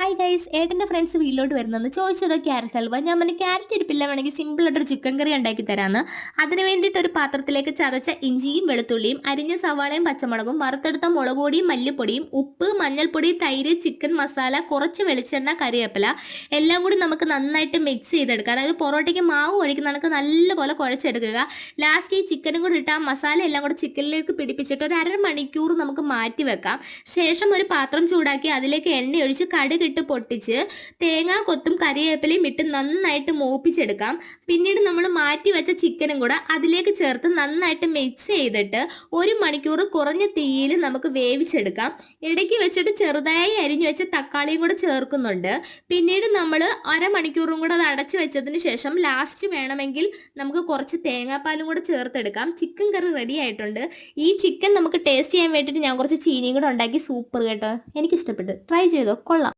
Hi guys, ഏട്ടൻ്റെ friends വീട്ടിലോട്ട് വരുന്നെന്ന് ചോദിച്ചതോ ക്യാരറ്റ് ഹൽവ. ഞാൻ പറഞ്ഞു ക്യാരറ്റ് ഇരിപ്പില്ല, വേണമെങ്കിൽ സിമ്പിളായിട്ടൊരു ചിക്കൻ കറി ഉണ്ടാക്കി തരാമെന്ന്. അതിന് വേണ്ടിയിട്ട് ഒരു പാത്രത്തിലേക്ക് ചതച്ച ഇഞ്ചിയും വെളുത്തുള്ളിയും അരിഞ്ഞ സവാളയും പച്ചമുളകും വറുത്തെടുത്ത മുളക് പൊടിയും മല്ലിപ്പൊടിയും ഉപ്പ് മഞ്ഞൾപ്പൊടി തൈര് ചിക്കൻ മസാല കുറച്ച് വെളിച്ചെണ്ണ കറിവേപ്പില എല്ലാം കൂടി നമുക്ക് നന്നായിട്ട് മിക്സ് ചെയ്തെടുക്കുക. അതായത് പൊറോട്ടയ്ക്ക് മാവ് ഒഴിക്കുന്ന കണക്ക് നല്ലപോലെ കുഴച്ചെടുക്കുക. ലാസ്റ്റ് ഈ ചിക്കനും കൂടി ഇട്ട് ആ മസാല എല്ലാം കൂടി ചിക്കനിലേക്ക് പിടിപ്പിച്ചിട്ട് ഒരു അരമണിക്കൂർ നമുക്ക് മാറ്റി വെക്കാം. ശേഷം ഒരു പാത്രം ചൂടാക്കി അതിലേക്ക് എണ്ണ ഒഴിച്ച് കടുക് ഇട്ട് പൊട്ടിച്ച് തേങ്ങാ കൊത്തും കറിവേപ്പിലയും ഇട്ട് നന്നായിട്ട് മൂപ്പിച്ചെടുക്കാം. പിന്നീട് നമ്മൾ മാറ്റി വെച്ച ചിക്കനും കൂടെ അതിലേക്ക് ചേർത്ത് നന്നായിട്ട് മിക്സ് ചെയ്തിട്ട് 1 മണിക്കൂർ കുറഞ്ഞ തീയിൽ നമുക്ക് വേവിച്ചെടുക്കാം. ഇടയ്ക്ക് വെച്ചിട്ട് ചെറുതായി അരിഞ്ഞു വെച്ച തക്കാളിയും കൂടെ ചേർക്കുന്നുണ്ട്. പിന്നീട് നമ്മൾ അരമണിക്കൂറും കൂടെ അത് അടച്ചു വെച്ചതിന് ശേഷം ലാസ്റ്റ് വേണമെങ്കിൽ നമുക്ക് കുറച്ച് തേങ്ങാപ്പാലും കൂടെ ചേർത്തെടുക്കാം. ചിക്കൻ കറി റെഡി ആയിട്ടുണ്ട്. ഈ ചിക്കൻ നമുക്ക് ടേസ്റ്റ് ചെയ്യാൻ വേണ്ടിയിട്ട് ഞാൻ കുറച്ച് ചീനിയും കൂടെ ഉണ്ടാക്കി. സൂപ്പർ കേട്ടോ, എനിക്കിഷ്ടപ്പെട്ടു. ട്രൈ ചെയ്തോ, കൊള്ളാം.